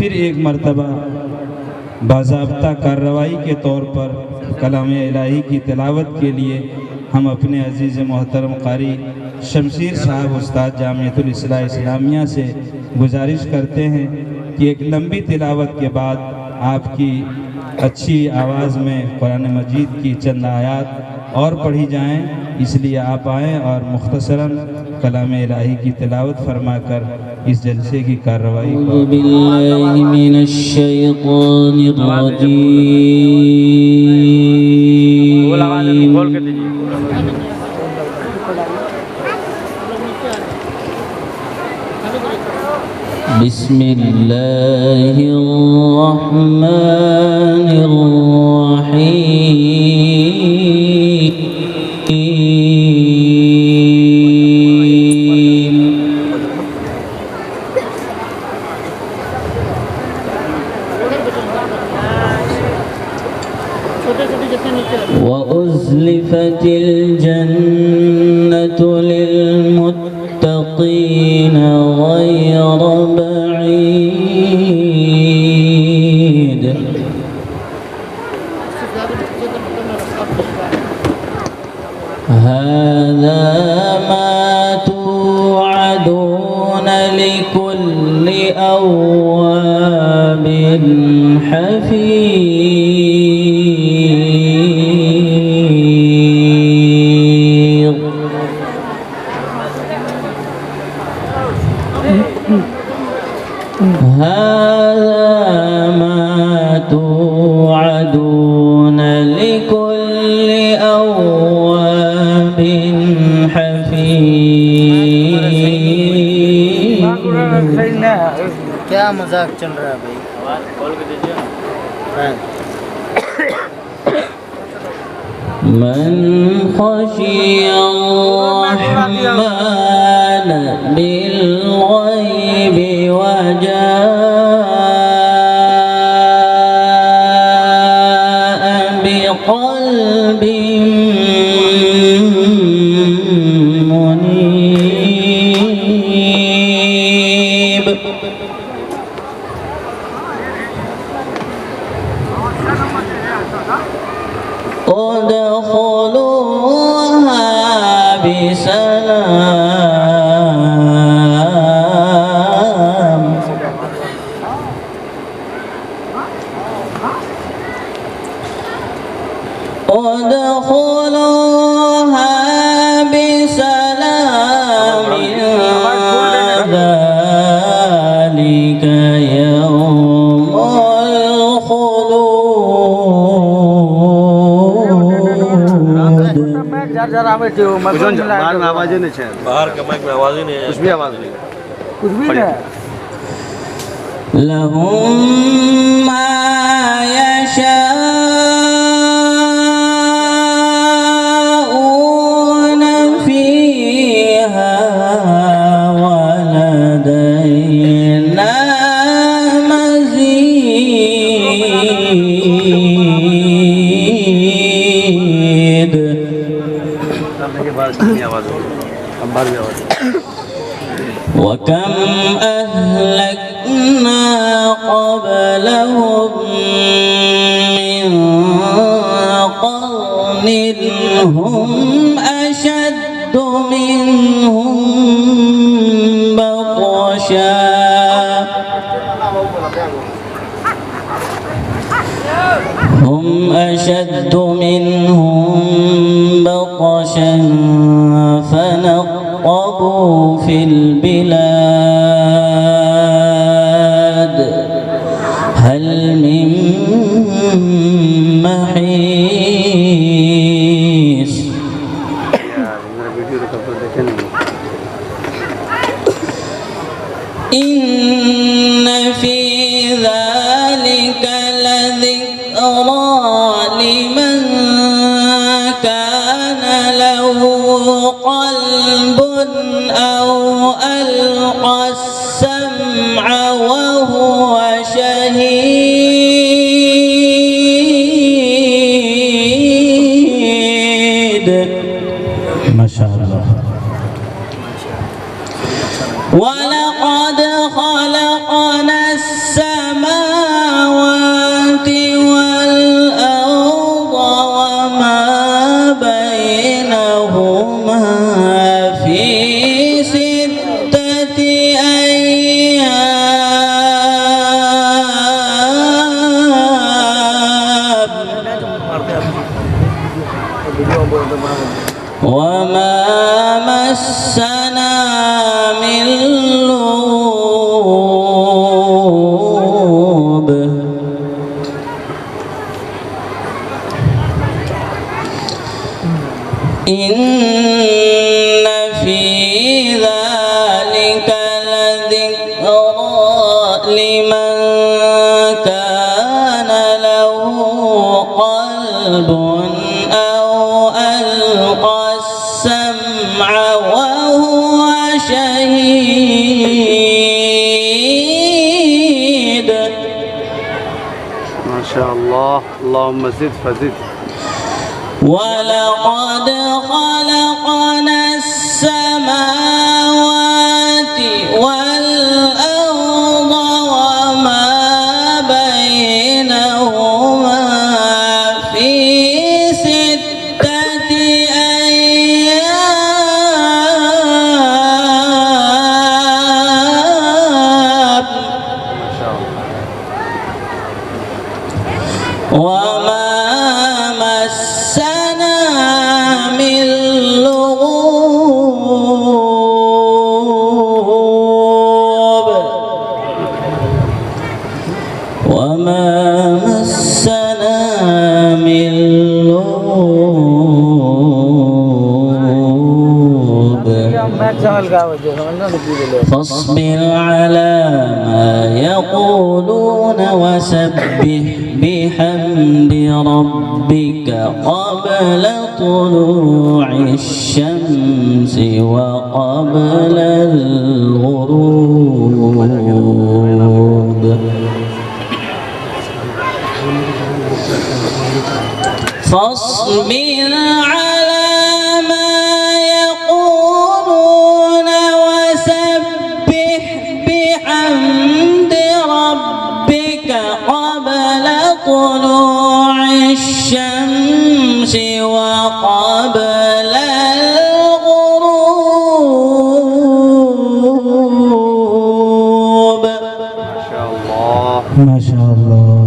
फिर एक मरतबा बाज़ाब्ता कार्रवाई के तौर पर कलाम इलाही की तिलावत के लिए हम अपने अजीज़ मोहतरम कारी शमशीर साहब उस्ताद जामियतुल इस्लाह इस्लामिया से गुजारिश करते हैं कि एक लंबी तिलावत के बाद आपकी अच्छी आवाज़ में कुरान मजीद की चंद आयात और पढ़ी जाएं, इसलिए आप आएँ और मुख्तसरन कलाम इलाही की तिलावत फरमाकर इस जलसे की कार्रवाई वउज़्लिफ़तिल जन्नतु लिलमुत्तक़ीन ग़ैर बईद हाज़ा मा तुअदून लिकुल्लि अव्वाबिन हफ़ीज़। هذا ما توعدون لكل أواب حفيظ। क्या मजाक चल रहा है भाई? من خشي الرحمن بالغيب وجاء بقلب منيب ادخلوها بسلام ادخلوها بسلام ذلك يوم बाहर में आवाज़ नहीं है, बाहर के माइक में आवाज़ ही नहीं है, कुछ भी आवाज़ नहीं, कुछ भी नहीं। लहुम मा यशाऊन फीहा वलदैना मज़ीद। के बाद नहीं आवाज़ होगी, अब बाहर भी आवाज़ वकम अहलकना क़ब्लहुम मिन क़र्निन हुम अशद्दु मिनहुम बत्शा هم أشد منهم بطشا فنقبوا في البلاد هل من محيص إن في ذلك لذكرى لمن كان له قلب أو ألقى السماوات والأرض وما بينهما في 6 أيام وما مسنا من لغوب إن في ذلك لذكرى لمن كان له قلب أو ألقى السمع وهو شهيد. ما شاء الله. اللهم زد فزد. ولقد خلقنا السماوات والأرض وما بينهما في 6 أيام وما مسنا من لغوب وما مسنا من لغوب فاصبر على ما يقولون وسبح بحمد ربك قبل طلوع الشمس وقبل الغروب فاصبر على ما يقولون وسبح بحمد ربك قبل طلوع الشمس وقبل الغروب. ما شاء الله.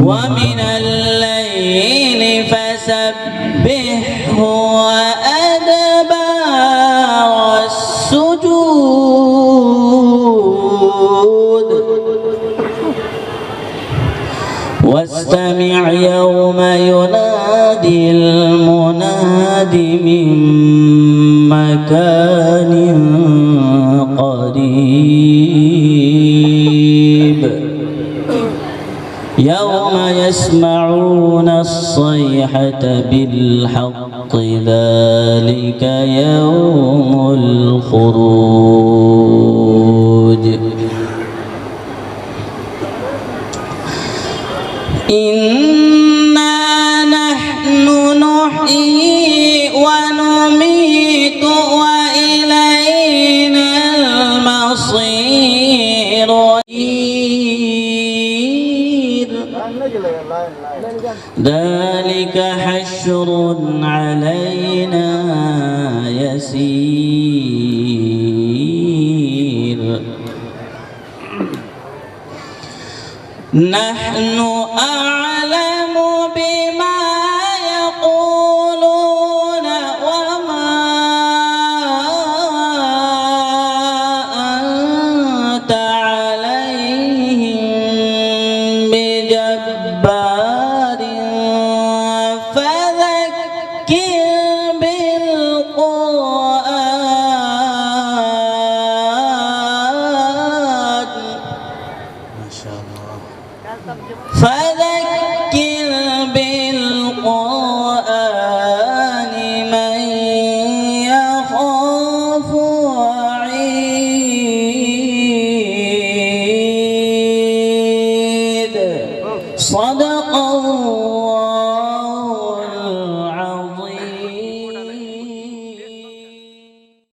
ومن الليل فسبحه وأدبار السجود واستمع يوم ينادي المناد من مكان قريب يوم يسمعون الصيحة بالحق ذلك يوم الخروج. إنا نحن نحيي ونميت وإلينا المصير. ذلك حشر علينا يسير. نحن أعلم